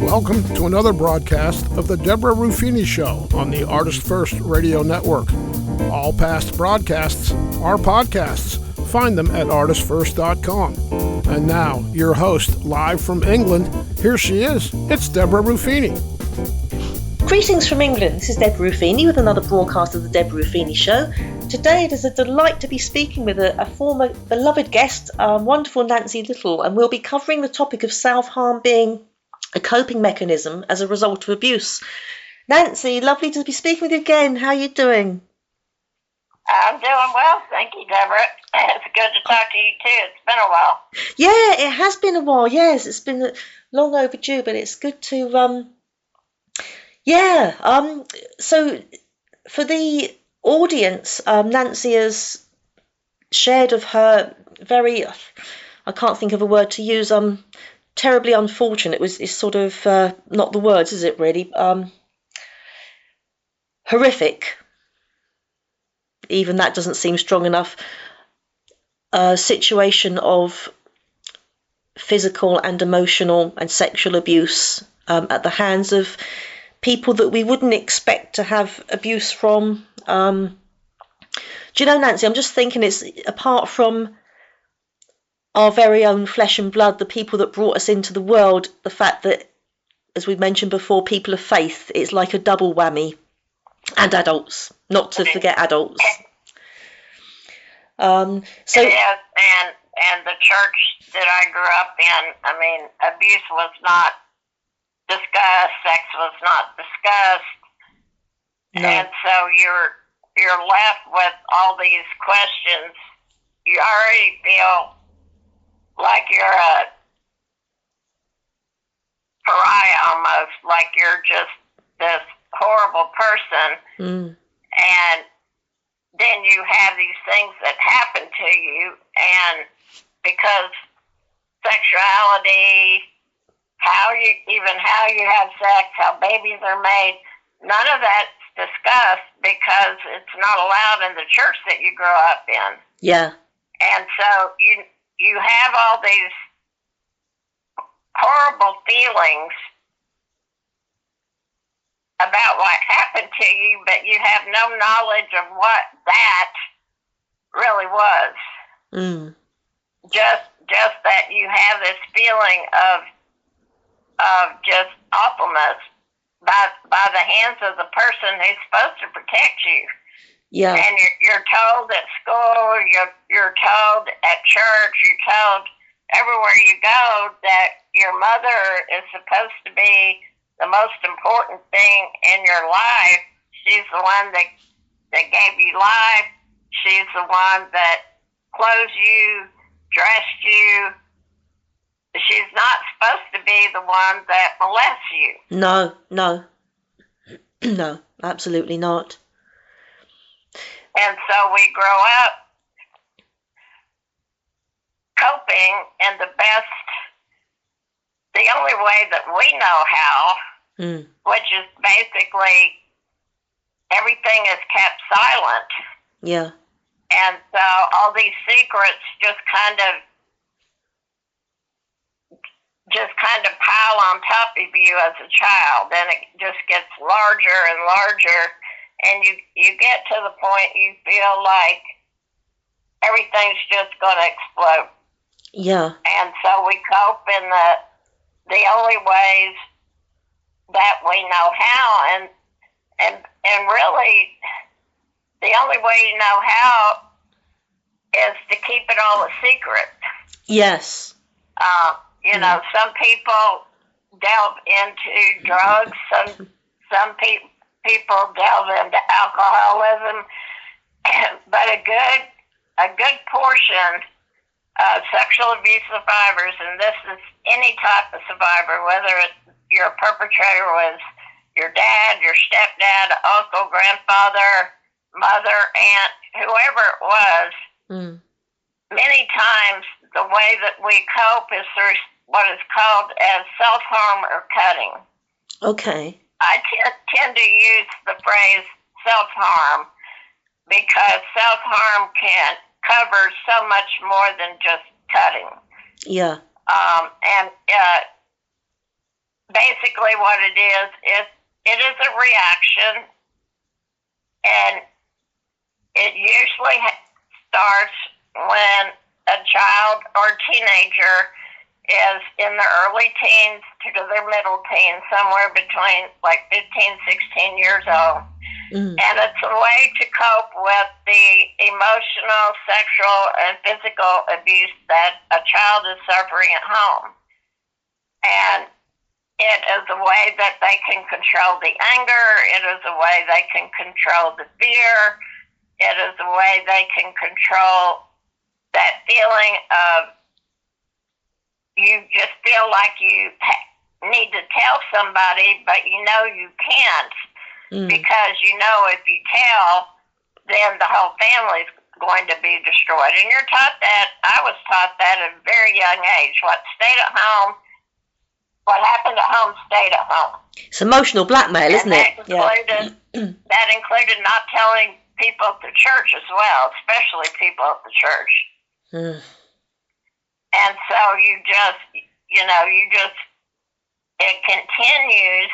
Welcome to another broadcast of the Deborah Ruffini Show on the Artist First Radio Network. All past broadcasts are podcasts. Find them at artistfirst.com. And now, your host, live from England, here she is. It's Deborah Ruffini. Greetings from England. This is Deborah Ruffini with another broadcast of the Deborah Ruffini Show. Today it is a delight to be speaking with a former beloved guest, wonderful Nancy Little, and we'll be covering the topic of self-harm being a coping mechanism as a result of abuse. Nancy, lovely to be speaking with you again. How are you doing? I'm doing well, thank you, Deborah. It's good to talk to you too. It's been a while. Yeah, it has been a while. Yes, it's been long overdue, but it's good to so for the audience, Nancy has shared of her very, I can't think of a word to use, terribly unfortunate. It's sort of not the words, is it really? Horrific. Even that doesn't seem strong enough. A situation of physical and emotional and sexual abuse at the hands of people that we wouldn't expect to have abuse from. Do you know, Nancy, I'm just thinking it's apart from our very own flesh and blood, the people that brought us into the world, the fact that, as we mentioned before, people of faith, it's like a double whammy. And adults, not to forget adults. Yes, and the church that I grew up in, I mean, abuse was not discussed, sex was not discussed, no. And so you're left with all these questions. You already feel like you're a pariah almost, like you're just this horrible person, and then you have these things that happen to you, and because sexuality, how you have sex, how babies are made, none of that's discussed because it's not allowed in the church that you grow up in. Yeah. And so you have all these horrible feelings about what happened to you, but you have no knowledge of what that really was. Just that you have this feeling of just awfulness by the hands of the person who's supposed to protect you. Yeah. And you're told at school, you're told at church, you're told everywhere you go that your mother is supposed to be the most important thing in your life. She's the one that gave you life. She's the one that clothes you, dressed you. She's not supposed to be the one that molests you. No, no, absolutely not. And so we grow up coping in the only way that we know how, which is basically everything is kept silent. Yeah. And so all these secrets just kind of pile on top of you as a child, and it just gets larger and larger, and you get to the point you feel like everything's just going to explode. Yeah. And so we cope in the only ways that we know how, and really the only way you know how is to keep it all a secret. Yes. Some people delve into drugs, some people delve into alcoholism, but a good portion of sexual abuse survivors, and this is any type of survivor, whether your perpetrator was your dad, your stepdad, uncle, grandfather, mother, aunt, whoever it was, many times the way that we cope is through what is called as self-harm or cutting. Okay. I tend to use the phrase self-harm because self-harm can cover so much more than just cutting. Yeah. And basically what it is a reaction, and it usually starts when a child or teenager is in the early teens to their middle teens, somewhere between like 15, 16 years old. And it's a way to cope with the emotional, sexual, and physical abuse that a child is suffering at home. And it is a way that they can control the anger. It is a way they can control the fear. It is a way they can control that feeling of you just feel like you need to tell somebody, but you know you can't because you know if you tell, then the whole family's going to be destroyed. And you're taught that. I was taught that at a very young age. What stayed at home, what happened at home stayed at home. It's emotional blackmail, isn't it? That included not telling people at the church as well, especially people at the church. And so it continues,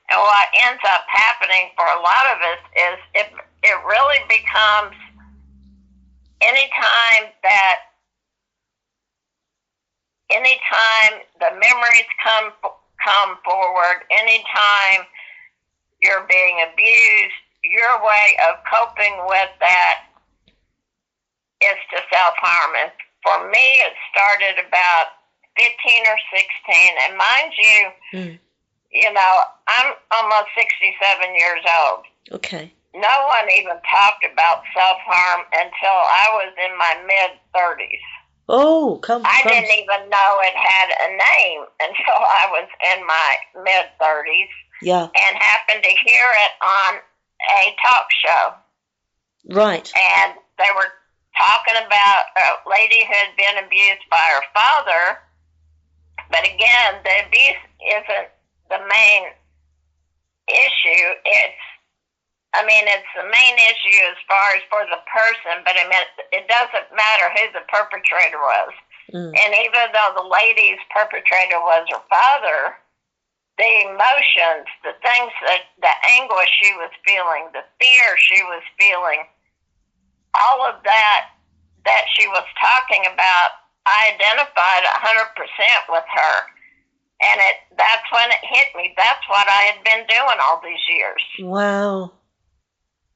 and what ends up happening for a lot of us is it really becomes anytime the memories come forward, anytime you're being abused, your way of coping with that is to self-harm. And for me, it started about 15 or 16. And mind you, I'm almost 67 years old. Okay. No one even talked about self-harm until I was in my mid-30s. Oh, I didn't even know it had a name until I was in my mid-30s. Yeah. And happened to hear it on a talk show. Right. And they were talking about a lady who had been abused by her father. But again, the abuse isn't the main issue. It's the main issue as far as for the person, but it doesn't matter who the perpetrator was. And even though the lady's perpetrator was her father, the emotions, the things the anguish she was feeling, the fear she was feeling, all of that she was talking about, I identified 100% with her. And that's when it hit me. That's what I had been doing all these years. Wow.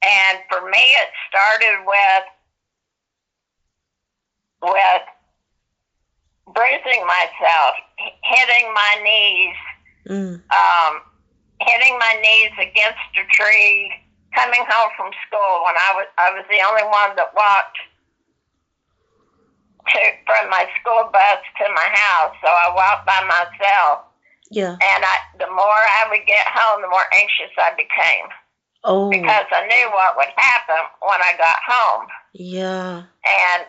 And for me, it started with bruising myself, hitting my knees, hitting my knees against a tree, coming home from school when I was the only one that walked from my school bus to my house, so I walked by myself. Yeah. And the more I would get home, the more anxious I became. Oh. Because I knew what would happen when I got home. Yeah. And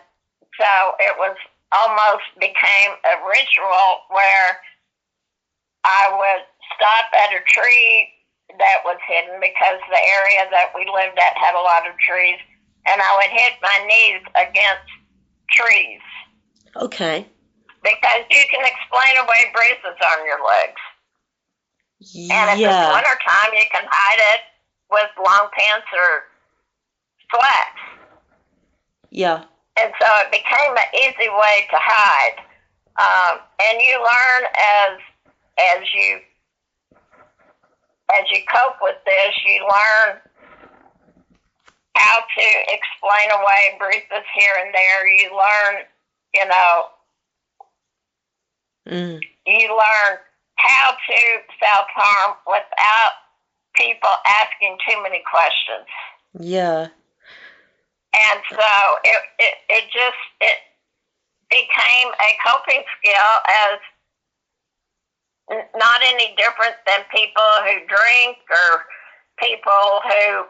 so it was almost became a ritual where I would stop at a tree that was hidden because the area that we lived at had a lot of trees, and I would hit my knees against trees. Okay. Because you can explain away bruises on your legs. And if it's wintertime, you can hide it with long pants or slacks. Yeah. And so it became an easy way to hide. And you learn as you cope with this, you learn how to explain away bruises here and there. You learn, you learn how to self-harm without people asking too many questions. Yeah. And so it became a coping skill as not any different than people who drink or people who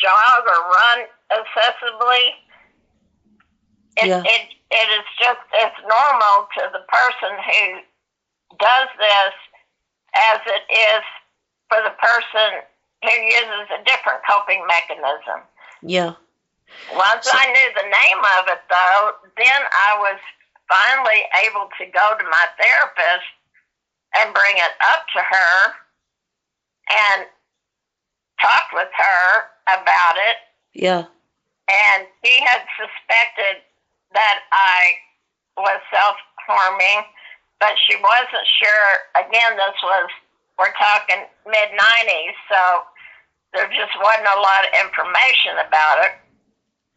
jog or run excessively. It's normal to the person who does this as it is for the person who uses a different coping mechanism. Yeah. Once I knew the name of it, though, then I was finally able to go to my therapist and bring it up to her and talk with her about it. Yeah. And she had suspected that I was self-harming, but she wasn't sure. Again, we're talking mid-90s, so there just wasn't a lot of information about it.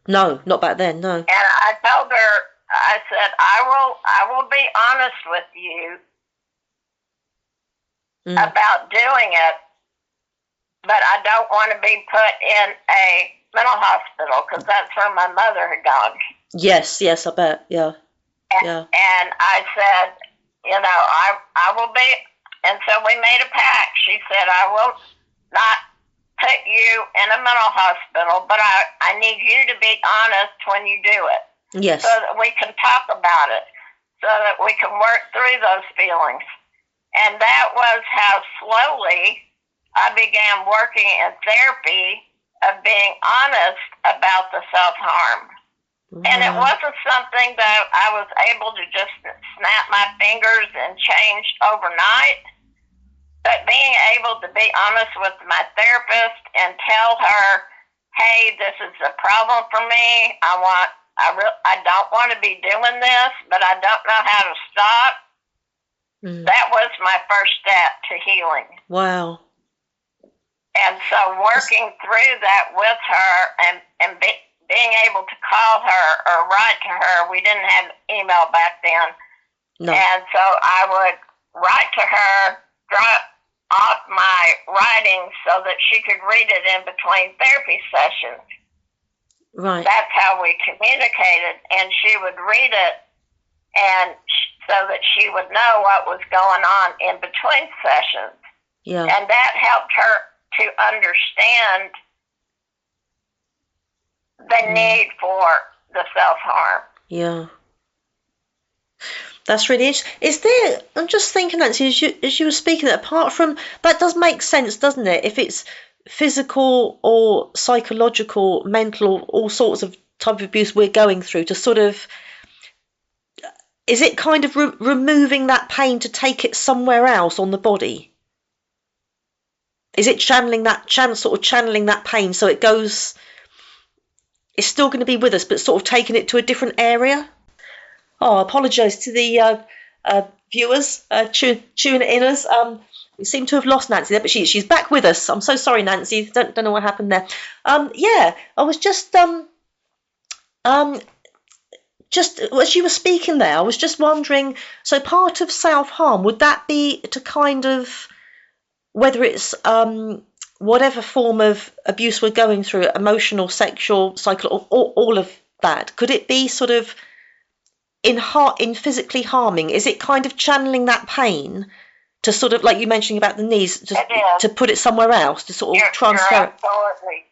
No, not back then, no. And I told her, I said, I will be honest with you about doing it, but I don't want to be put in a mental hospital, because that's where my mother had gone. Yes, I bet, yeah. And I said, I will be, and so we made a pact. She said, I will not put you in a mental hospital, but I need you to be honest when you do it. Yes. So that we can talk about it, so that we can work through those feelings. And that was how slowly I began working in therapy of being honest about the self-harm. Wow. And it wasn't something that I was able to just snap my fingers and change overnight, but being able to be honest with my therapist and tell her, hey, this is a problem for me. I don't want to be doing this, but I don't know how to stop. That was my first step to healing. Wow. And so working through that with her and being able to call her or write to her, we didn't have email back then. No. And so I would write to her, drop off my writing so that she could read it in between therapy sessions. Right. That's how we communicated, and she would read it, and so that she would know what was going on in between sessions. Yeah. And that helped her to understand the need for the self-harm. Yeah. That's really interesting. Is there, I'm just thinking, Nancy, as you were speaking, apart from, that does make sense, doesn't it? If it's physical or psychological, mental, all sorts of type of abuse we're going through, to sort of, is it kind of removing that pain to take it somewhere else on the body? Is it channeling that pain so it goes, it's still going to be with us, but sort of taking it to a different area? Oh, I apologise to the viewers tuning in us. We seem to have lost Nancy there, but she's back with us. I'm so sorry, Nancy. Don't know what happened there. I was just as you were speaking there, I was just wondering. So part of self-harm, would that be to kind of, whether it's whatever form of abuse we're going through, emotional, sexual, psychological, all of that, could it be sort of in physically harming? Is it kind of channeling that pain to sort of, like you mentioning about the knees, to put it somewhere else, to sort of transfer you're absolutely,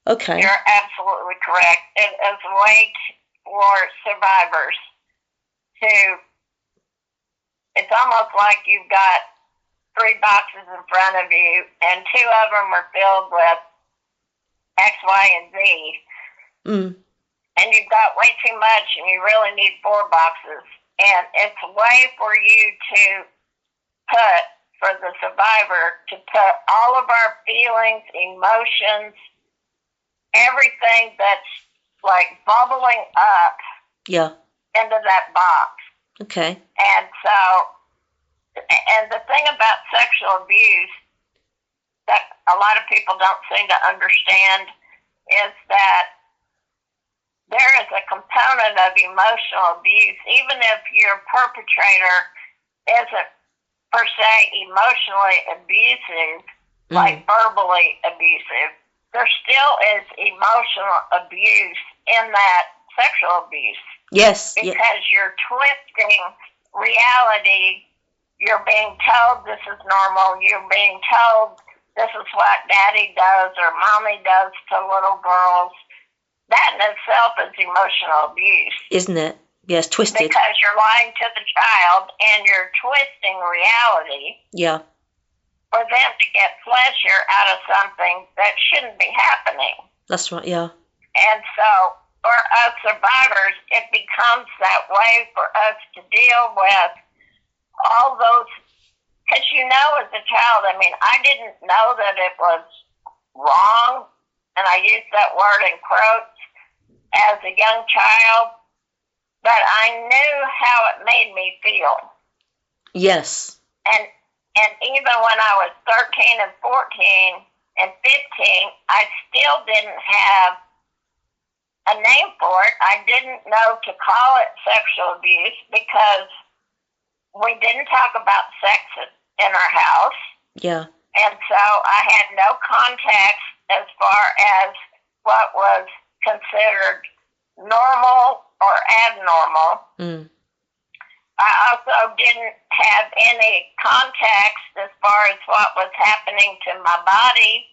it? Okay. You're absolutely correct. It is a way for survivors to, it's almost like you've got 3 boxes in front of you, and 2 of them are filled with X, Y, and Z. And you've got way too much, and you really need 4 boxes. And it's a way for you to put, for the survivor, to put all of our feelings, emotions, everything that's like bubbling up into that box. Okay. And so, and the thing about sexual abuse that a lot of people don't seem to understand is that there is a component of emotional abuse. Even if your perpetrator isn't per se emotionally abusive, like verbally abusive, there still is emotional abuse in that sexual abuse. Yes. Because you're twisting reality. You're being told this is normal. You're being told this is what daddy does or mommy does to little girls. That in itself is emotional abuse. Isn't it? Yes, twisted. Because you're lying to the child and you're twisting reality. Yeah. for them to get pleasure out of something that shouldn't be happening. That's right, yeah. And so for us survivors, it becomes that way for us to deal with all those, because as a child, I mean, I didn't know that it was wrong, and I use that word in quotes, as a young child, but I knew how it made me feel. Yes. And even when I was 13 and 14 and 15, I still didn't have a name for it. I didn't know to call it sexual abuse because we didn't talk about sex in our house. Yeah. And so I had no context as far as what was considered normal or abnormal. Mm. I also didn't have any context as far as what was happening to my body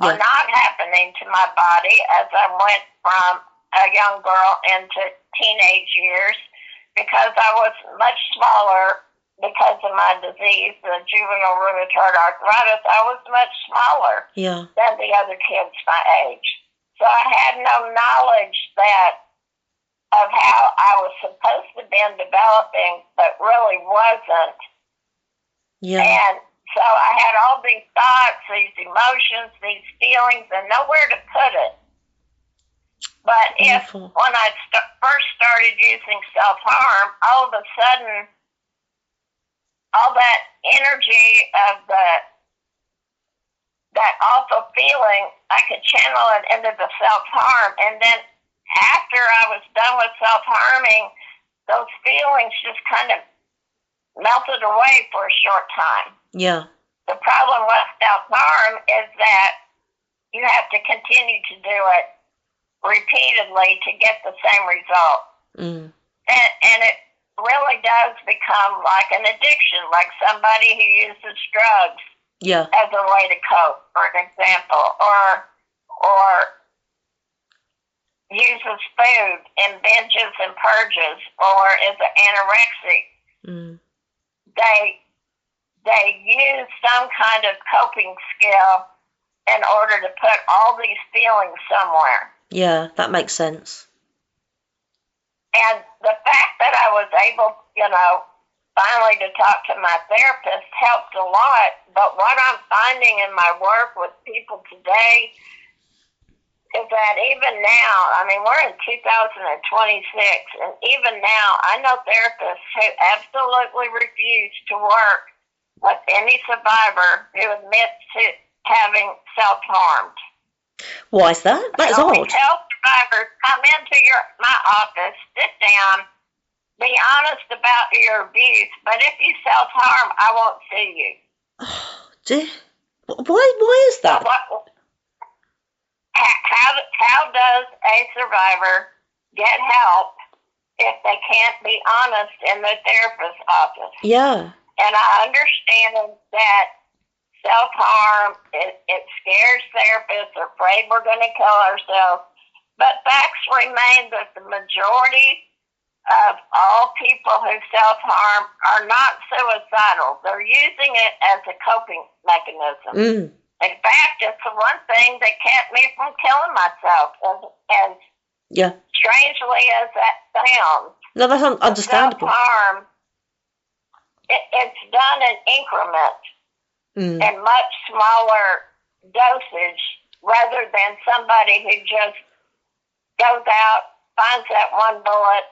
or not happening to my body as I went from a young girl into teenage years, because I was much smaller because of my disease, the juvenile rheumatoid arthritis. I was much smaller than the other kids my age. So I had no knowledge of how I was supposed to be developing, but really wasn't. Yeah. And so I had all these thoughts, these emotions, these feelings, and nowhere to put it. But when I first started using self-harm, all of a sudden, all that energy of that awful feeling, I could channel it into the self-harm. And then after I was done with self-harming, those feelings just kind of melted away for a short time. Yeah. The problem with self-harm is that you have to continue to do it repeatedly to get the same result. Mm. And it really does become like an addiction, like somebody who uses drugs as a way to cope, for an example, or uses food in binges and purges, or is anorexic. Mm. They use some kind of coping skill in order to put all these feelings somewhere. Yeah, that makes sense. And the fact that I was able, finally to talk to my therapist helped a lot. But what I'm finding in my work with people today is that even now, I mean, we're in 2026, and even now, I know therapists who absolutely refuse to work with any survivor who admits to having self-harmed. Why is that? That is odd. We tell survivors, come into my office, sit down, be honest about your abuse, but if you self-harm, I won't see you. Oh, dear. Why is that? So how does a survivor get help if they can't be honest in the therapist's office? Yeah. And I understand that self-harm, it scares therapists, they're afraid we're going to kill ourselves. But facts remain that the majority of all people who self-harm are not suicidal. They're using it as a coping mechanism. Mm. In fact, it's the one thing that kept me from killing myself. As strangely as that sounds. No, that's understandable. Self-harm, it's done in increments. And much smaller dosage, rather than somebody who just goes out, finds that one bullet,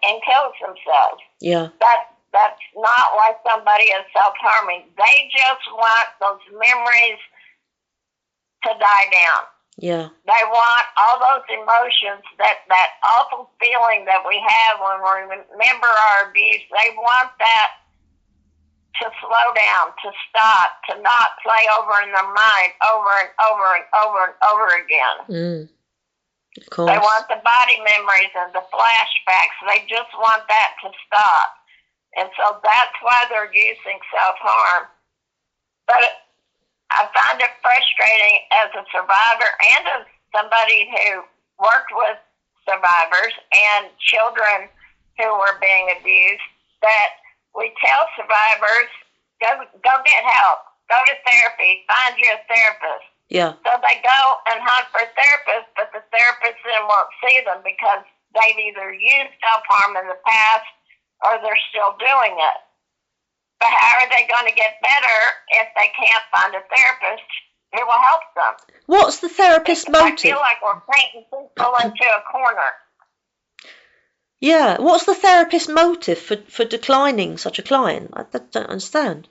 and kills themselves. Yeah. That's not why somebody is self-harming. They just want those memories to die down. Yeah. They want all those emotions, that awful feeling that we have when we remember our abuse. They want that to slow down, to stop, to not play over in their mind over and over and over and over again. Of course. They want the body memories and the flashbacks. They just want that to stop. And so that's why they're using self-harm. But I find it frustrating as a survivor and as somebody who worked with survivors and children who were being abused that we tell survivors, go get help. go to therapy, find you a therapist. Yeah. So they go and hunt for a therapist, but the therapist then won't see them because they've either used self-harm in the past or they're still doing it. But how are they going to get better if they can't find a therapist who will help them? What's the therapist's motive? I feel like we're painting people into a corner. Yeah. What's the therapist's motive for declining such a client? I don't understand.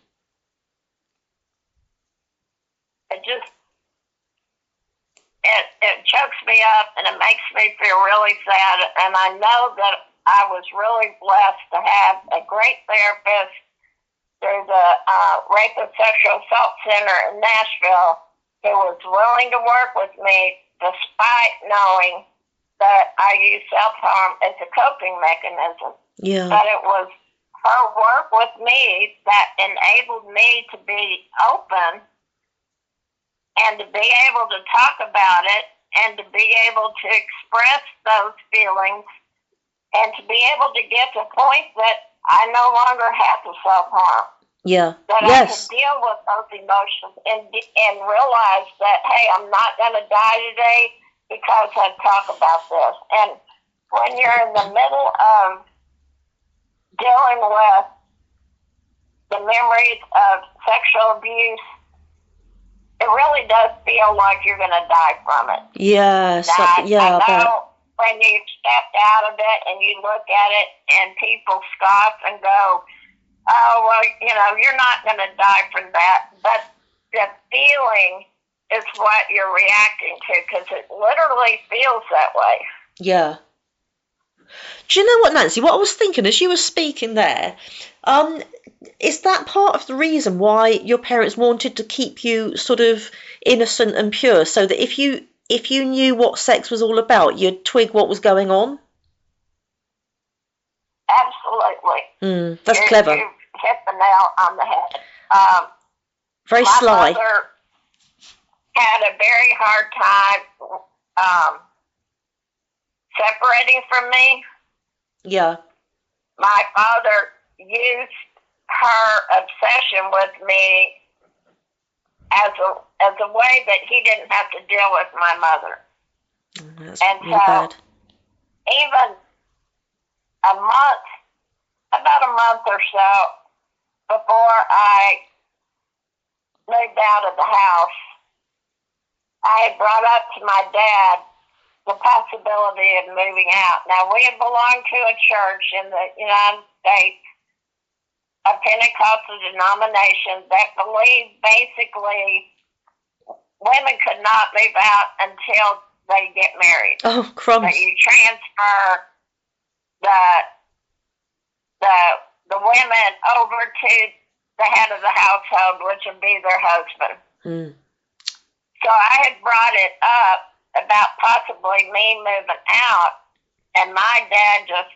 It chokes me up and it makes me feel really sad. And I know that I was really blessed to have a great therapist through the Rape and Sexual Assault Center in Nashville who was willing to work with me despite knowing that I use self-harm as a coping mechanism. Yeah. But it was her work with me that enabled me to be open and to be able to talk about it and to be able to express those feelings and to be able to get to a point that I no longer have to self-harm. Yeah. That Yes. I can deal with those emotions and realize that, hey, I'm not going to die today because I talk about this. And when you're in the middle of dealing with the memories of sexual abuse, it really does feel like you're going to die from it. Yeah. I know But when you stepped out of it and you look at it and people scoff and go, oh, well, you're not going to die from that. But the feeling is what you're reacting to because it literally feels that way. yeah. Do you know what, Nancy? What I was thinking as you were speaking there, is that part of the reason why your parents wanted to keep you sort of innocent and pure, so that if you knew what sex was all about, you'd twig what was going on? Absolutely. That's clever. You hit the nail on the head. Very sly. My mother had a very hard time separating from me. Yeah. My father used her obsession with me as a way that he didn't have to deal with my mother. That's and really so bad. even about a month or so before I moved out of the house, I had brought up to my dad the possibility of moving out. Now, we had belonged to a church in the United States, a Pentecostal denomination that believed basically women could not move out until they get married. Oh, crumbs. That you transfer the women over to the head of the household, which would be their husband. Mm. So I had brought it up about possibly me moving out, and my dad just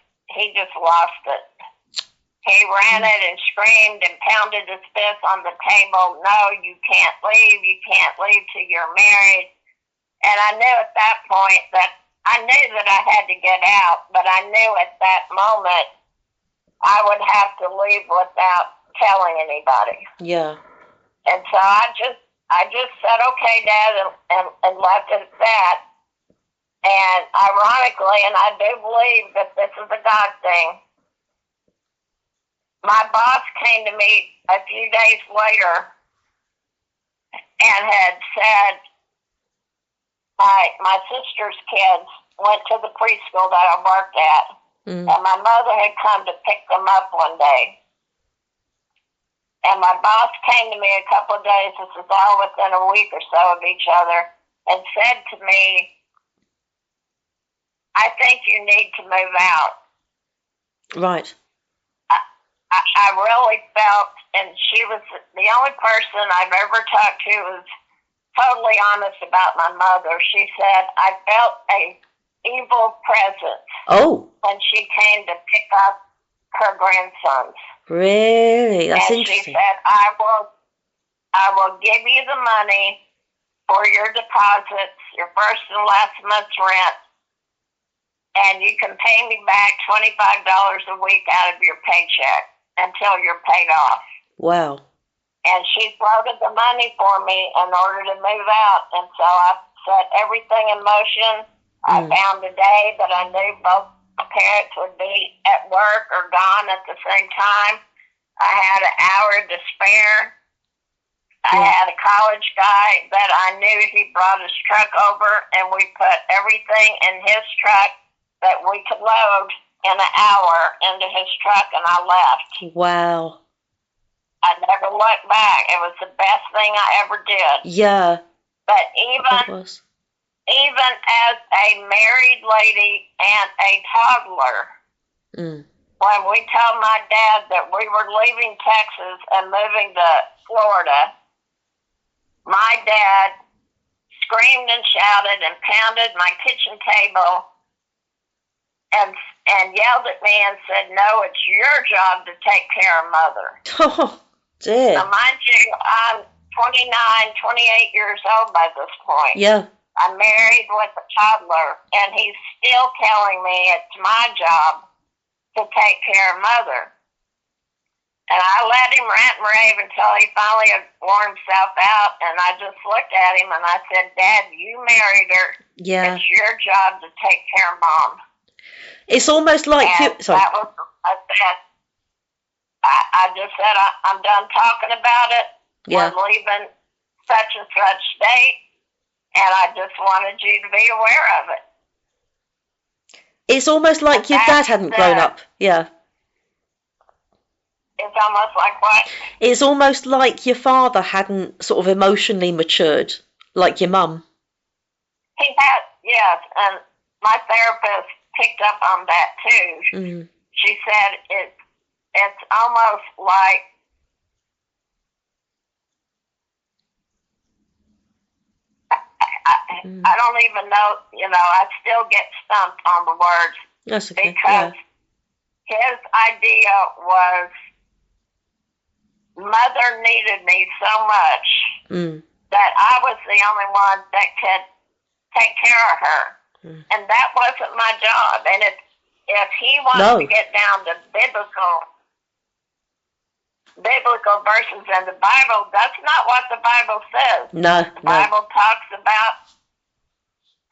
lost it. He ran it and screamed and pounded his fist on the table. No, you can't leave. You can't leave till you're married. And I knew at that point that I had to get out, but I knew at that moment I would have to leave without telling anybody. Yeah. And so I just said, okay, Dad, and left it at that. And ironically, and I do believe that this is a God thing, my boss came to me a few days later and had said, my sister's kids went to the preschool that I worked at, and my mother had come to pick them up one day. And my boss came to me a couple of days, this is all within a week or so of each other, and said to me, I think you need to move out. Right. I really felt, and she was the only person I've ever talked to who was totally honest about my mother. She said, I felt a evil presence when she came to pick up her grandsons. Really? That's and interesting. She said, I will give you the money for your deposits, your first and last month's rent, and you can pay me back $25 a week out of your paycheck until you're paid off. Wow. and she floated the money for me in order to move out. And so I set everything in motion. I found a day that I knew both parents would be at work or gone at the same time. I had an hour to spare. I had a college guy that I knew he brought his truck over, and we put everything in his truck that we could load in an hour into his truck, and I left. Wow. I never looked back. It was the best thing I ever did. Yeah. But even as a married lady and a toddler, when we told my dad that we were leaving Texas and moving to Florida, my dad screamed and shouted and pounded my kitchen table and yelled at me and said, "No, it's your job to take care of Mother." Oh, dear. Now, mind you, I'm 28 years old by this point. Yeah. I'm married with a toddler, and he's still telling me it's my job to take care of Mother. And I let him rant and rave until he finally wore himself out, and I just looked at him and I said, "Dad, you married her. Yeah. It's your job to take care of Mom." It's almost like and you... Sorry. That was, I just said, I'm done talking about it. Yeah. We're leaving such and such date, and I just wanted you to be aware of it. It's almost like your dad hadn't grown up. Yeah. It's almost like what? It's almost like your father hadn't sort of emotionally matured, like your mum. He had, yes, and my therapist picked up on that too. She said it's almost like I don't even know, I still get stumped on the words. That's okay. Because his idea was Mother needed me so much that I was the only one that could take care of her. And that wasn't my job. And if he wants to get down to biblical verses in the Bible, that's not what the Bible says. No. The Bible talks about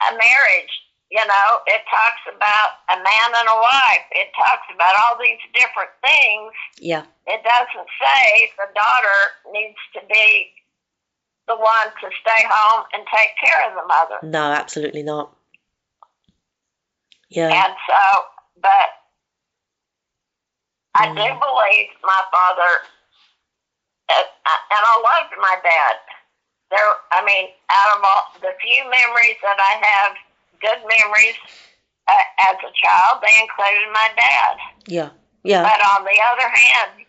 a marriage. It talks about a man and a wife. It talks about all these different things. Yeah. It doesn't say the daughter needs to be the one to stay home and take care of the mother. No, absolutely not. Yeah. And so, but I do believe my father, and I loved my dad. Out of all the few memories that I have, good memories as a child, they included my dad. Yeah. Yeah. But on the other hand,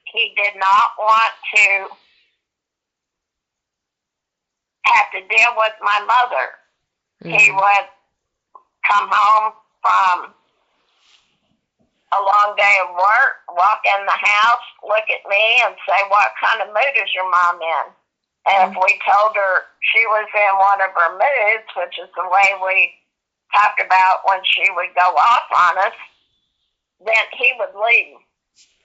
he did not want to have to deal with my mother. He would come home from a long day of work, walk in the house, look at me, and say, "What kind of mood is your mom in?" And if we told her she was in one of her moods, which is the way we talked about when she would go off on us, then he would leave.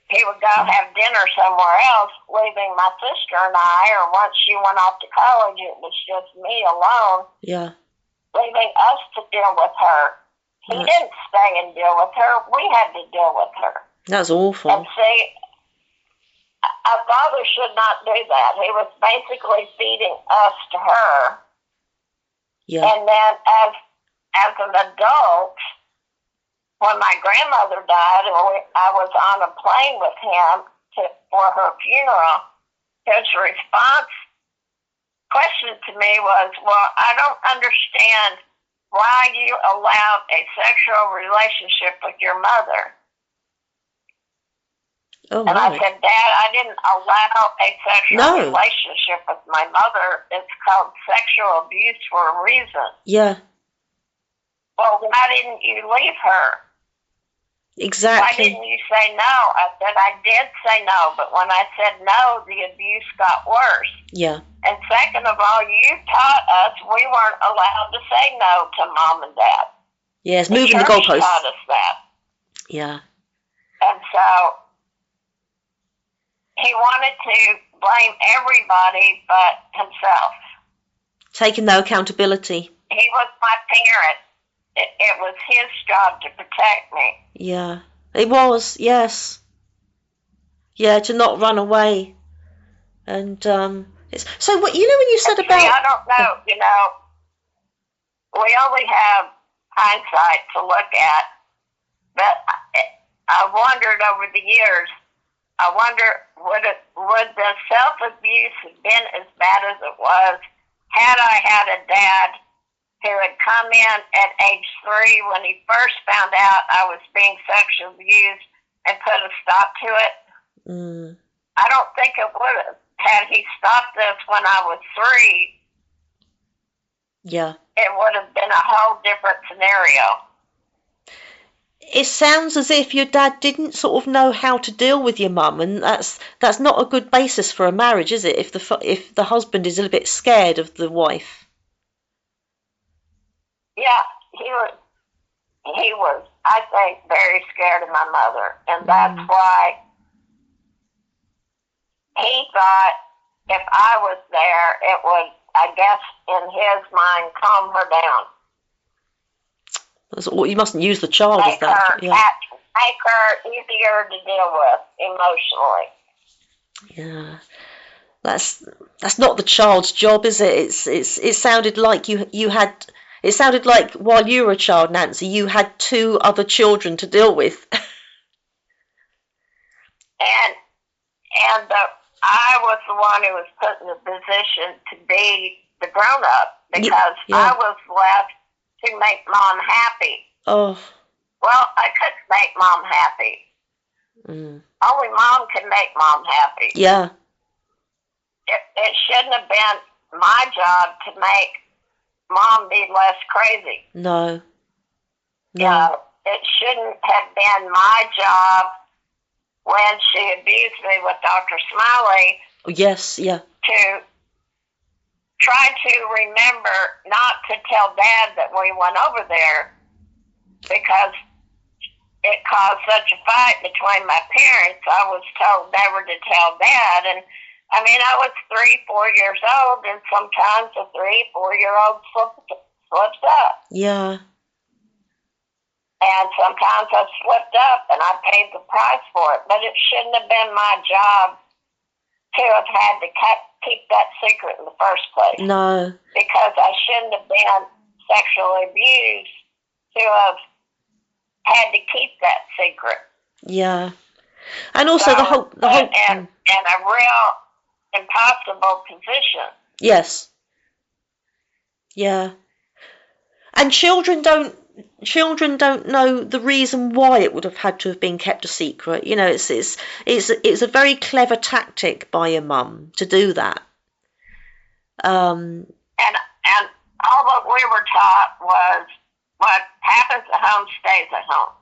He would go have dinner somewhere else, leaving my sister and I, or once she went off to college, it was just me alone. Yeah. Leaving us to deal with her. He didn't stay and deal with her. We had to deal with her. That's awful. And see, a father should not do that. He was basically feeding us to her. Yeah. And then as an adult, when my grandmother died, and I was on a plane with him for her funeral, his question to me was, "Well, I don't understand why you allowed a sexual relationship with your mother." Oh, and I said, "Dad, I didn't allow a sexual relationship with my mother. It's called sexual abuse for a reason." Yeah. "Well, why didn't you leave her?" Exactly. "Why didn't you say no?" I said, "I did say no, but when I said no, the abuse got worse." Yeah. And second of all, you taught us we weren't allowed to say no to Mom and Dad. Yes, moving the goalposts. Taught us that. Yeah. And so he wanted to blame everybody but himself. Taking no accountability. He was my parent. It was his job to protect me. Yeah, it was, yes. Yeah, to not run away. And it's so what when you said Actually, about I don't know, we only have hindsight to look at, but I wondered over the years, would the self-abuse have been as bad as it was had I had a dad who had come in at age 3 when he first found out I was being sexually abused and put a stop to it? I don't think it would have. Had he stopped this when I was 3, yeah, it would have been a whole different scenario. It sounds as if your dad didn't sort of know how to deal with your mum, and that's not a good basis for a marriage, is it? If the husband is a little bit scared of the wife. Yeah, he was, I think, very scared of my mother, and that's why he thought if I was there, it would, I guess, in his mind, calm her down. Well, you mustn't use the child as that. Make her easier to deal with emotionally. Yeah, that's not the child's job, is it? It sounded like you had. It sounded like while you were a child, Nancy, you had 2 other children to deal with. and I was the one who was put in the position to be the grown-up because I was left to make Mom happy. Oh. Well, I couldn't make Mom happy. Only Mom can make Mom happy. Yeah. It shouldn't have been my job to make Mom be less crazy. No. It shouldn't have been my job when she abused me with Dr. Smiley. Oh, yes, yeah. To try to remember not to tell Dad that we went over there because it caused such a fight between my parents. I was told never to tell Dad, and I mean, I was 3-4 years old, and sometimes a 3-4-year-old slips up. Yeah. And sometimes I slipped up, and I paid the price for it. But it shouldn't have been my job to have had to keep that secret in the first place. No. Because I shouldn't have been sexually abused to have had to keep that secret. Yeah. And also so the whole in a real impossible position. Yes. Yeah. And children don't know the reason why it would have had to have been kept a secret. You know, it's a very clever tactic by your mum to do that. And all that we were taught was what happens at home stays at home.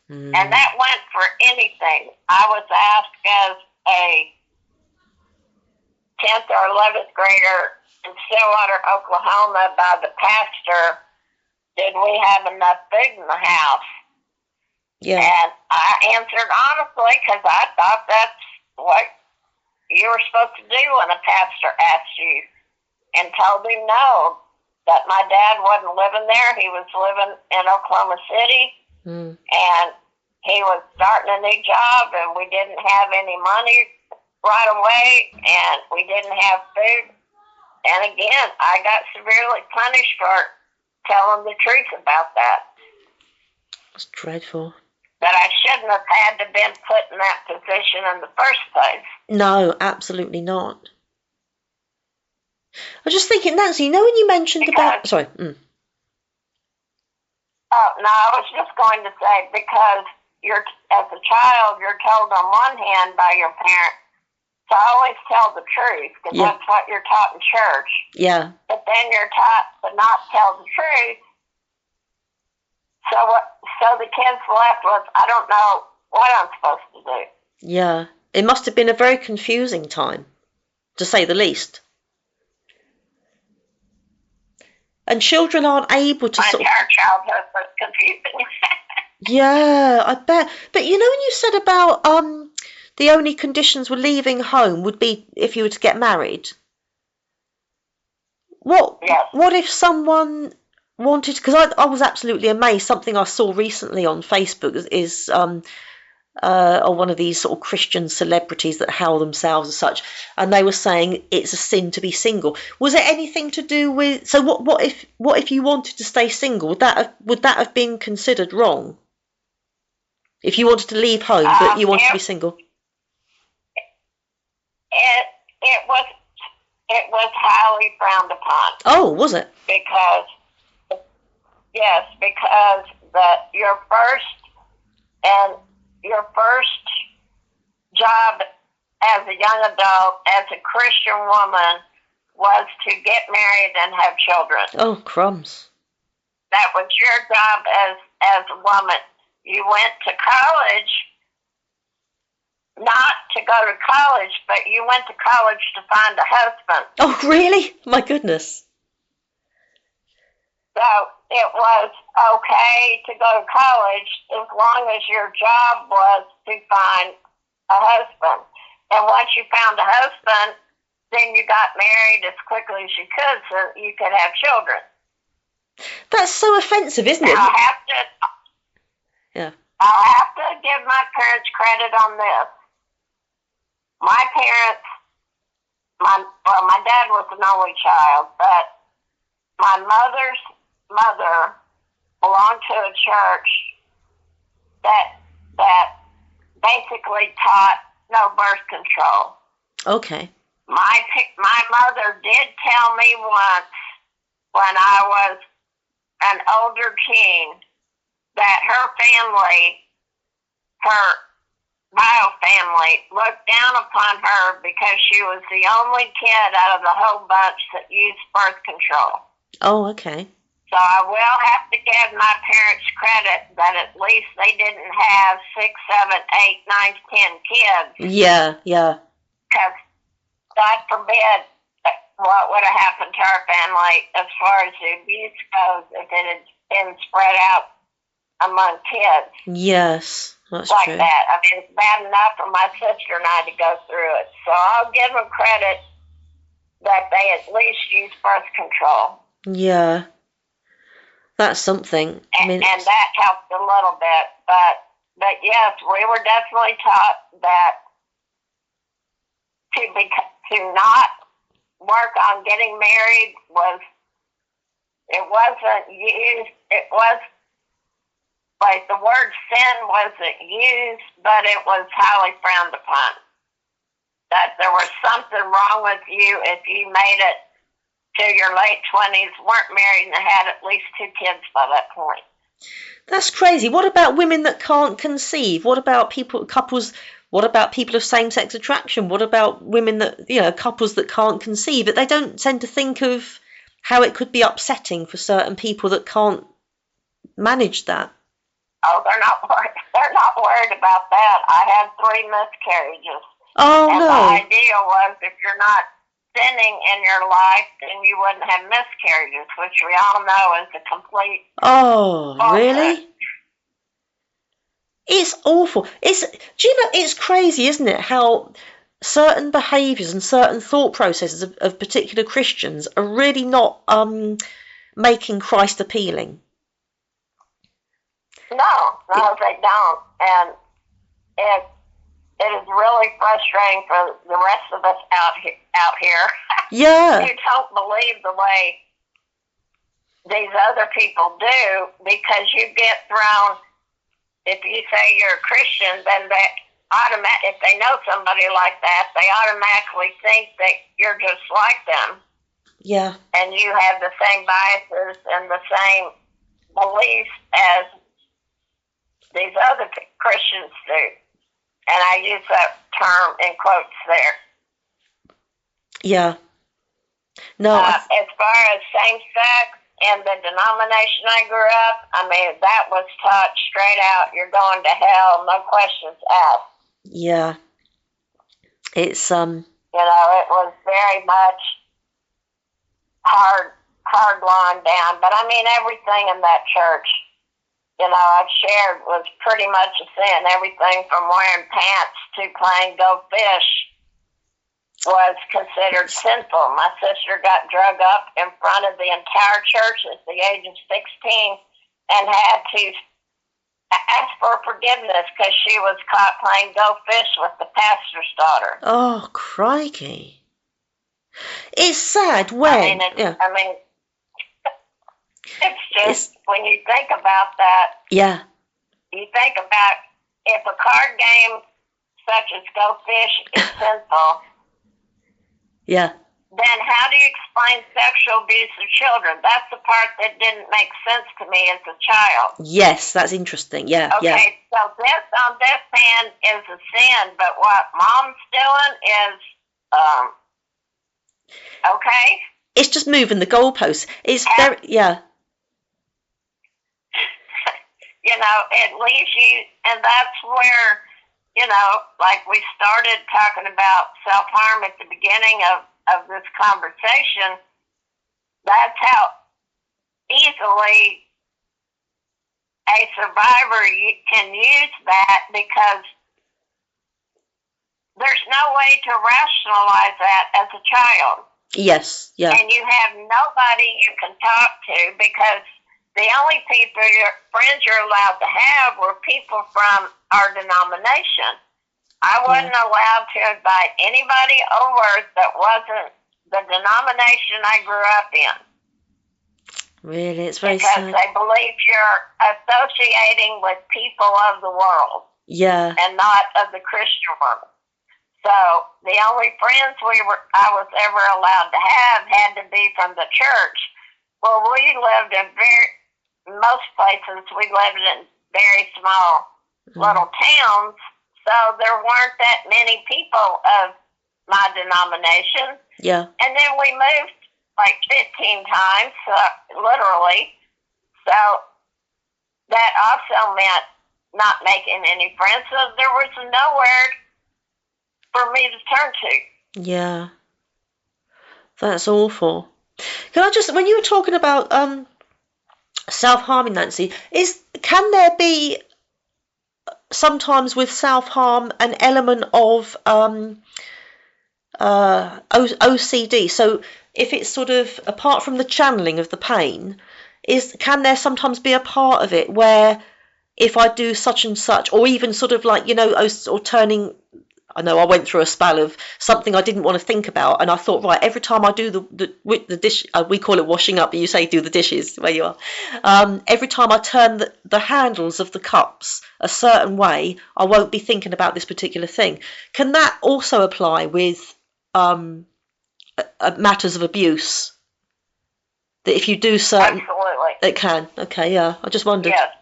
And that went for anything. I was asked as a 10th or 11th grader in Stillwater, Oklahoma by the pastor, did we have enough food in the house? Yeah. And I answered honestly because I thought that's what you were supposed to do when a pastor asked you, and told him no, that my dad wasn't living there. He was living in Oklahoma City, and he was starting a new job, and we didn't have any money right away, and we didn't have food. And again, I got severely punished for telling the truth about that. That's dreadful. But I shouldn't have had to been put in that position in the first place. No, absolutely not. I was just thinking, Nancy, you know when you mentioned about... Sorry. Oh, no, I was just going to say, because as a child, you're told on one hand by your parents to always tell the truth, because that's what you're taught in church. Yeah. But then you're taught to not tell the truth. So the kids left with, I don't know what I'm supposed to do. Yeah. It must have been a very confusing time, to say the least. And children aren't able to My entire childhood was confusing. Yeah, I bet. But you know when you said about the only conditions for leaving home would be if you were to get married. What if someone wanted, because I was absolutely amazed, something I saw recently on Facebook is or one of these sort of Christian celebrities that hail themselves as such, and they were saying it's a sin to be single. Was it anything to do with? So what if you wanted to stay single? Would that have been considered wrong? If you wanted to leave home but you wanted to be single? It was highly frowned upon. Oh, was it? Because your first job as a young adult, as a Christian woman, was to get married and have children. Oh, crumbs. That was your job as a woman. You went to college, not to go to college, but you went to college to find a husband. Oh, really? My goodness. So it was okay to go to college as long as your job was to find a husband. And once you found a husband, then you got married as quickly as you could so you could have children. That's so offensive, isn't it? I'll have to give my parents credit on this. My parents, my dad was an only child, but my mother's mother belonged to a church that basically taught no birth control. Okay. My mother did tell me once when I was an older teen that her family, her bio family, looked down upon her because she was the only kid out of the whole bunch that used birth control. Oh, okay. So I will have to give my parents credit that at least they didn't have 6, 7, 8, 9, 10 kids. Yeah. Because God forbid what would have happened to our family as far as the abuse goes if it had been spread out among kids. Yes, that's like true. That. I mean, it's bad enough for my sister and I to go through it. So I'll give them credit that they at least used birth control. Yeah. That's something. I mean, and that helped a little bit. But yes, we were definitely taught that to not work on getting married wasn't used. It was like the word sin wasn't used, but it was highly frowned upon. That there was something wrong with you if you made it to your late 20s, weren't married, and had at least 2 kids by that point. That's crazy. What about women that can't conceive? What about couples? What about people of same-sex attraction? What about women that, couples that can't conceive? But they don't tend to think of how it could be upsetting for certain people that can't manage that. Oh, they're not worried about that. I had 3 miscarriages. Oh, and no. The idea was if you're not sinning in your life, then you wouldn't have miscarriages, which we all know is a complete bullshit. Really? It's awful. It's crazy, isn't it, how certain behaviours and certain thought processes of particular Christians are really not making Christ appealing. No, they don't. And it is really frustrating for the rest of us out here. Yeah. You don't believe the way these other people do because you get thrown. If you say you're a Christian, then if they know somebody like that, they automatically think that you're just like them. Yeah. And you have the same biases and the same beliefs as these other Christians do. And I use that term in quotes there. Yeah. No. As far as same-sex and the denomination I grew up, I mean, that was taught straight out. You're going to hell, no questions asked. Yeah. It's it was very much hard line down. But I mean, everything in that church I've shared was pretty much a sin. Everything from wearing pants to playing go fish was considered sinful. My sister got drug up in front of the entire church at the age of 16 and had to ask for forgiveness because she was caught playing go fish with the pastor's daughter. Oh, crikey. It's sad when... It's just, when you think about that, yeah, you think about if a card game such as Go Fish is sinful, yeah, then how do you explain sexual abuse of children? That's the part that didn't make sense to me as a child. Yes, that's interesting. Yeah, okay, yeah. So this on this hand is a sin, but what mom's doing is okay. It's just moving the goalposts. It's very, yeah. It leaves you, and that's where, like we started talking about self-harm at the beginning of this conversation. That's how easily a survivor can use that, because there's no way to rationalize that as a child. Yes, yeah. And you have nobody you can talk to, because the only friends you're allowed to have were people from our denomination. I wasn't allowed to invite anybody over that wasn't the denomination I grew up in. Really, it's very because sad. They believe you're associating with people of the world. Yeah. And not of the Christian world. So the only friends I was ever allowed to have had to be from the church. Well, we lived in most places we lived in very small little towns, so there weren't that many people of my denomination. Yeah. And then we moved like 15 times, literally. So that also meant not making any friends, so there was nowhere for me to turn to. Yeah. That's awful. Can I just, when you were talking about self-harming, Nancy, can there be sometimes with self-harm an element of OCD? So if it's sort of, apart from the channeling of the pain, can there sometimes be a part of it where if I do such and such, or even sort of like, or turning, I know I went through a spell of something I didn't want to think about, and I thought, right, every time I do the dish, we call it washing up, but you say do the dishes where you are. Every time I turn the handles of the cups a certain way, I won't be thinking about this particular thing. Can that also apply with matters of abuse? That if you do certain... Absolutely. It can. Okay, yeah. I just wondered. Yes.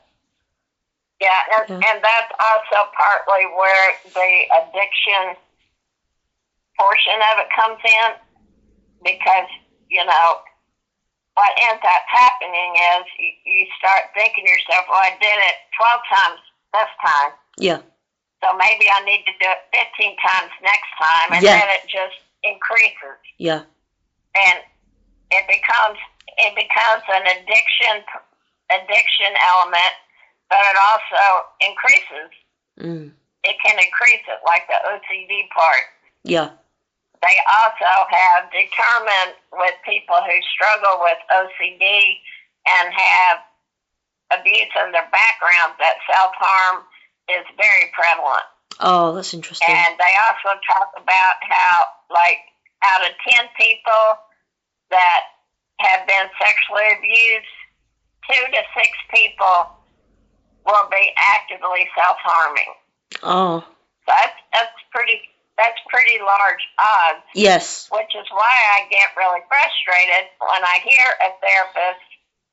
Yeah, and that's also partly where the addiction portion of it comes in, because, what ends up happening is you start thinking to yourself, well, I did it 12 times this time. Yeah. So maybe I need to do it 15 times next time, and then it just increases. Yeah. And it becomes an addiction element. But it also increases. It can increase it, like the OCD part. Yeah. They also have determined with people who struggle with OCD and have abuse in their background that self-harm is very prevalent. Oh, that's interesting. And they also talk about how, like, out of 10 people that have been sexually abused, 2 to 6 people will be actively self-harming. Oh. So that's pretty large odds. Yes. Which is why I get really frustrated when I hear a therapist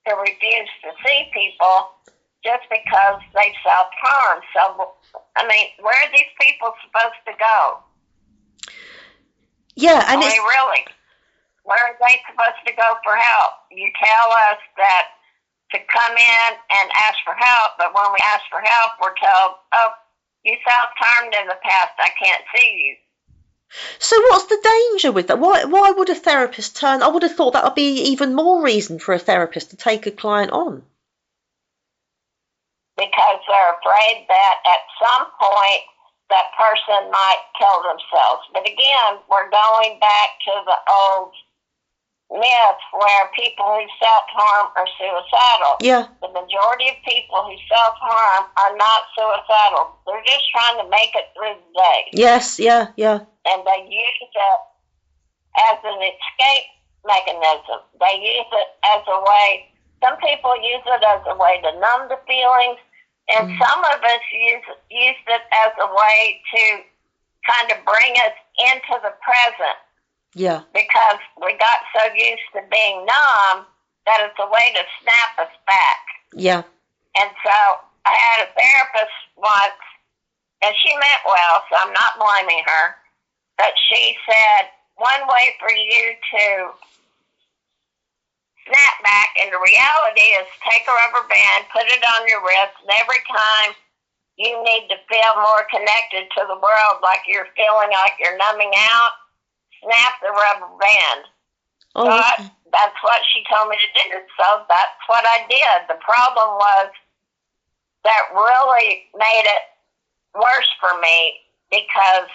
who refuses to see people just because they self-harm. So, where are these people supposed to go? Yeah, and really, where are they supposed to go for help? You tell us that to come in and ask for help, but when we ask for help, we're told, oh, you self-harmed in the past, I can't see you. So what's the danger with that? Why would a therapist turn? I would have thought that would be even more reason for a therapist to take a client on. because they're afraid that at some point that person might kill themselves. But again, we're going back to the old myth where people who self-harm are suicidal. Yeah. The majority of people who self-harm are not suicidal. They're just trying to make it through the day. Yes, yeah. And they use it as an escape mechanism. They use it as a way, some people use it as a way to numb the feelings, and some of us use it as a way to kind of bring us into the present. Yeah. Because we got so used to being numb that it's a way to snap us back. Yeah. And so I had a therapist once, and she meant well, so I'm not blaming her, but she said, one way for you to snap back into reality is take a rubber band, put it on your wrist, and every time you need to feel more connected to the world, like you're feeling like you're numbing out, snap the rubber band. Oh, So okay. that's what she told me to do. So that's what I did. The problem was that really made it worse for me because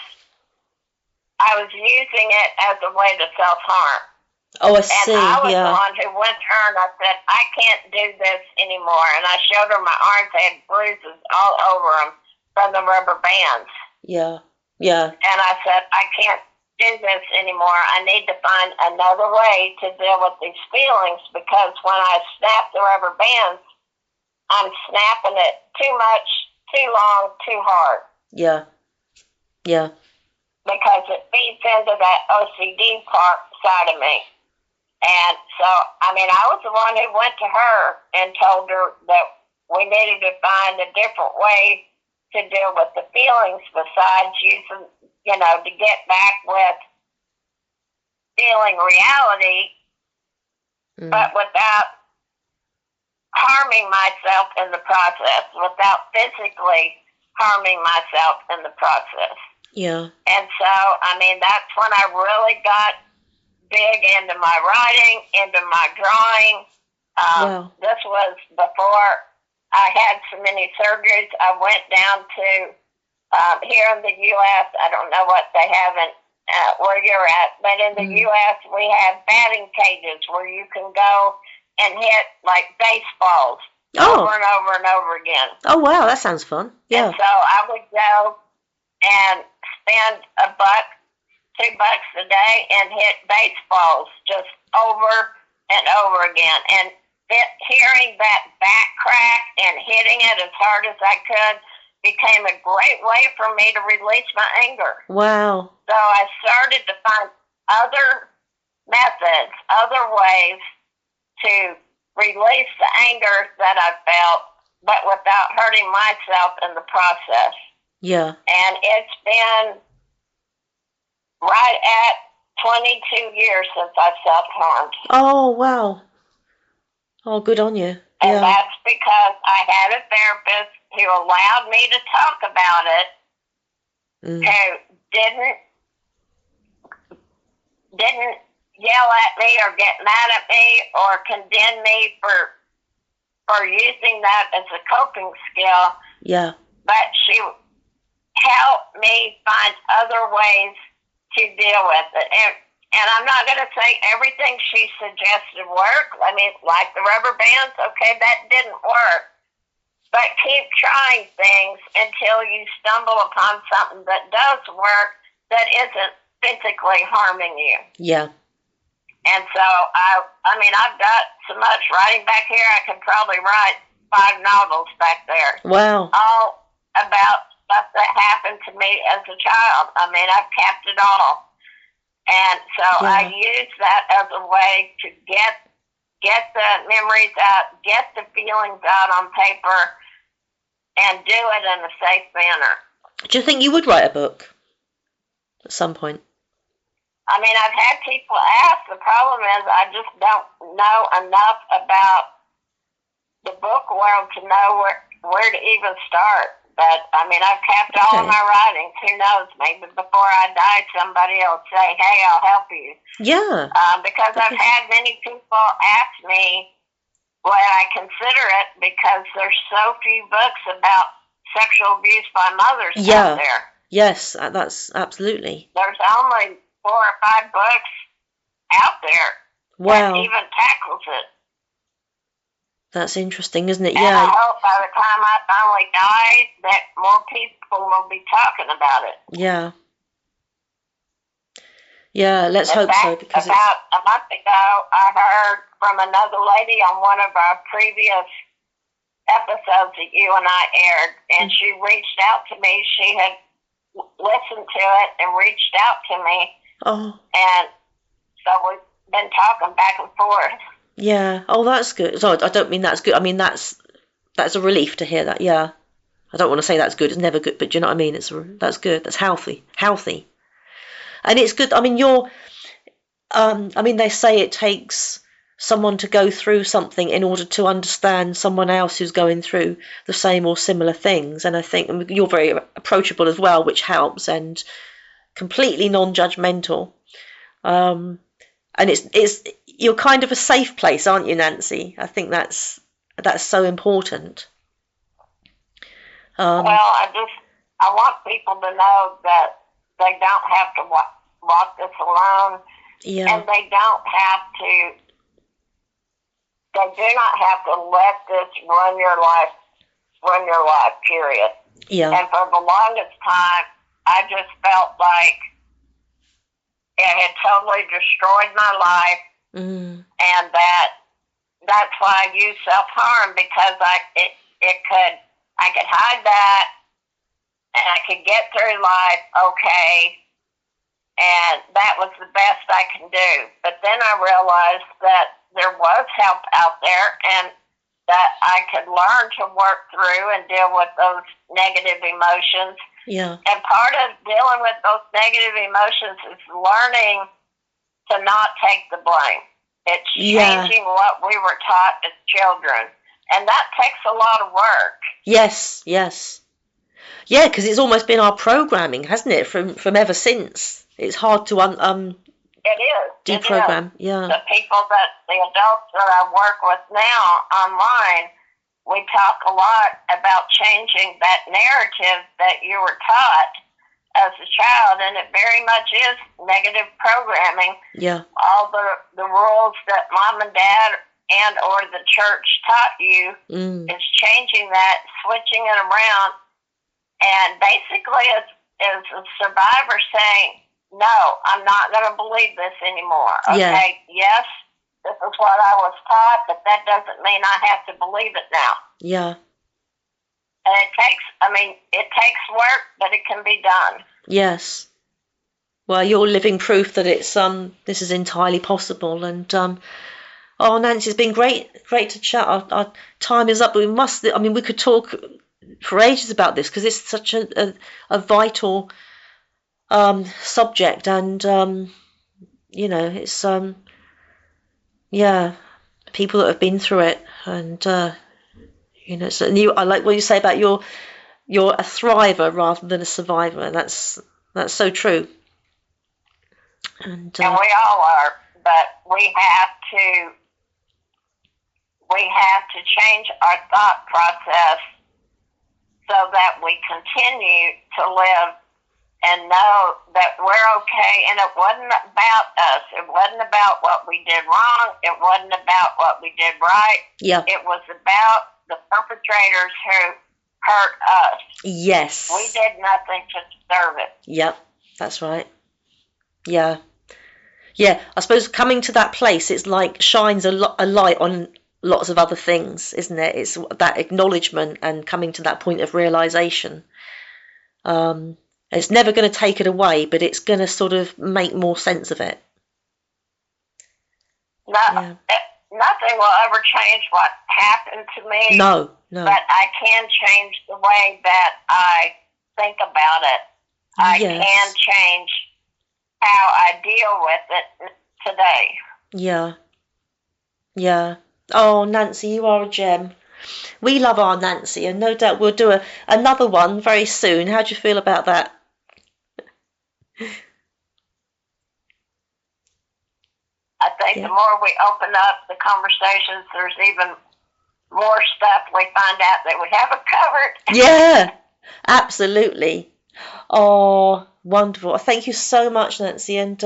I was using it as a way to self-harm. Oh, I And see, I was the yeah. one who went to her and I said, I can't do this anymore. And I showed her my arms. They had bruises all over them from the rubber bands. Yeah. Yeah. And I said, I can't do this anymore. I need to find another way to deal with these feelings because when I snap the rubber bands, I'm snapping it too much, too long, too hard. Yeah. Yeah. Because it feeds into that OCD side of me. And so, I mean, I was the one who went to her and told her that we needed to find a different way to deal with the feelings besides using, to get back with feeling reality, but without harming myself in the process, without physically harming myself in the process. Yeah. And so, I mean, that's when I really got big into my writing, into my drawing. Wow. This was before I had so many surgeries. I went down to, here in the U.S., I don't know what they have in where you're at, but in the U.S. we have batting cages where you can go and hit like baseballs over and over and over again. Oh, wow, that sounds fun. Yeah. And so I would go and spend $1, $2 a day and hit baseballs just over and over again. And hearing that back crack and hitting it as hard as I could became a great way for me to release my anger. Wow. So I started to find other methods, other ways to release the anger that I felt, but without hurting myself in the process. Yeah. And it's been right at 22 years since I self-harmed. Oh, wow. Oh, good on you. And Yeah. that's because I had a therapist who allowed me to talk about it, who didn't yell at me or get mad at me or condemn me for using that as a coping skill. Yeah. But she helped me find other ways to deal with it. And I'm not going to say everything she suggested worked. I mean, like the rubber bands, okay, that didn't work. But keep trying things until you stumble upon something that does work that isn't physically harming you. Yeah. And so, I mean, I've got so much writing back here, I could probably write 5 novels back there. Wow. All about stuff that happened to me as a child. I mean, I've kept it all. And so I use that as a way to get the memories out, get the feelings out on paper, and do it in a safe manner. Do you think you would write a book at some point? I mean, I've had people ask. The problem is I just don't know enough about the book world to know where to even start. But, I mean, I've kept all of my writings. Who knows? Maybe before I die, somebody will say, hey, I'll help you. Yeah. Because I've had many people ask me, Well, I consider it because there's so few books about sexual abuse by mothers out there. Yes, that's absolutely. There's only 4 or 5 books out there that even tackles it. That's interesting, isn't it? And I hope by the time I finally die that more people will be talking about it. Yeah. Yeah, let's hope so. Because about a month ago, I heard from another lady on one of our previous episodes that you and I aired, and she reached out to me. She had listened to it and reached out to me. Oh. And so we've been talking back and forth. Yeah. Oh, that's good. So I don't mean that's good. I mean that's a relief to hear that. Yeah. I don't want to say that's good. It's never good, but do you know what I mean? That's good. That's healthy. Healthy. And it's good. I mean, they say it takes someone to go through something in order to understand someone else who's going through the same or similar things. And I think you're very approachable as well, which helps, and completely non-judgmental. And it's you're kind of a safe place, aren't you, Nancy? I think that's so important. Well, I want people to know that they don't have to walk this alone, and they do not have to let this run your life, period. Yeah. And for the longest time, I just felt like it had totally destroyed my life, and that's why I use self-harm, because I could hide that, and I could get through life okay, and that was the best I can do. But then I realized that there was help out there, and that I could learn to work through and deal with those negative emotions. Yeah. And part of dealing with those negative emotions is learning to not take the blame. It's changing what we were taught as children. And that takes a lot of work. Yes. Yeah, because it's almost been our programming, hasn't it? From ever since. It's hard to it is deprogram. It is. Yeah. The adults that I work with now online, we talk a lot about changing that narrative that you were taught as a child, and it very much is negative programming. Yeah. All the rules that mom and dad and or the church taught you is changing that, switching it around, and basically it's a survivor saying, no, I'm not going to believe this anymore. Okay, yes, this is what I was taught, but that doesn't mean I have to believe it now. Yeah. And it takes work, but it can be done. Yes. Well, you're living proof that it's this is entirely possible. And Nancy, it's been great to chat. Our time is up, but we could talk for ages about this because it's such a vital subject, and it's people that have been through it, and I like what you say about you're a thriver rather than a survivor. That's so true. And we all are, but we have to change our thought process so that we continue to live and know that we're okay. And it wasn't about us. It wasn't about what we did wrong. It wasn't about what we did right. Yeah. It was about the perpetrators who hurt us. Yes. We did nothing to deserve it. Yep, that's right. Yeah. Yeah, I suppose coming to that place, it's like shines a light on lots of other things, isn't it? It's that acknowledgement and coming to that point of realization. It's never going to take it away, but it's going to sort of make more sense of it. Nothing will ever change what happened to me. No. But I can change the way that I think about it. I can change how I deal with it today. Yeah. Yeah. Oh, Nancy, you are a gem. We love our Nancy, and no doubt we'll do another one very soon. How do you feel about that? I think the more we open up the conversations, there's even more stuff, we find out that we have it covered. Yeah, absolutely. Oh, wonderful. Thank you so much, Nancy. And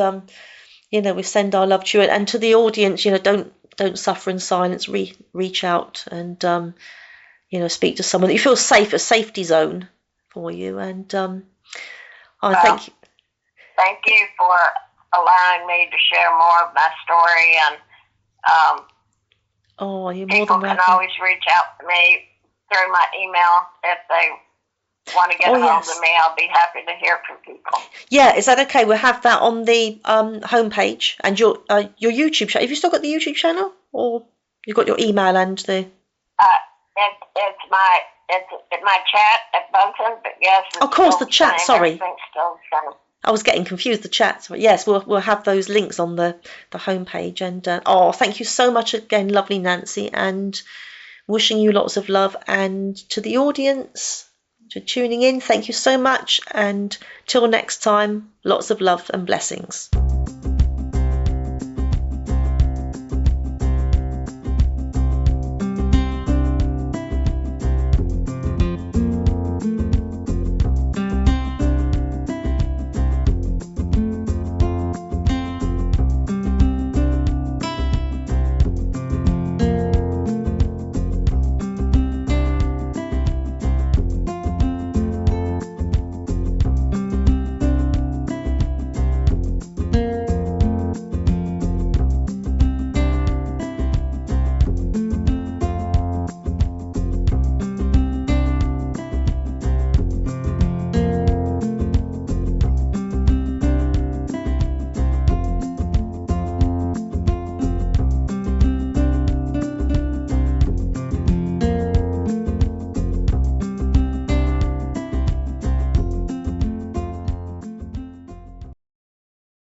we send our love to you, and to the audience, don't suffer in silence. Reach out and speak to someone that you feel safe, a safety zone for you. And thank you. Thank you for allowing me to share more of my story, and you're more people than welcome. can always reach out to me through my email if they want to get a hold of me. I'll be happy to hear from people. Yeah, is that okay? We'll have that on the homepage and your YouTube channel. Have you still got the YouTube channel, or you've got your email and the? It's my chat at Bunsen, but yes. Of course, the chat. Sorry. Everything's still the same. I was getting confused. The chat. But yes, we'll have those links on the homepage. And thank you so much again, lovely Nancy, and wishing you lots of love. And to the audience, for tuning in, thank you so much. And till next time, lots of love and blessings.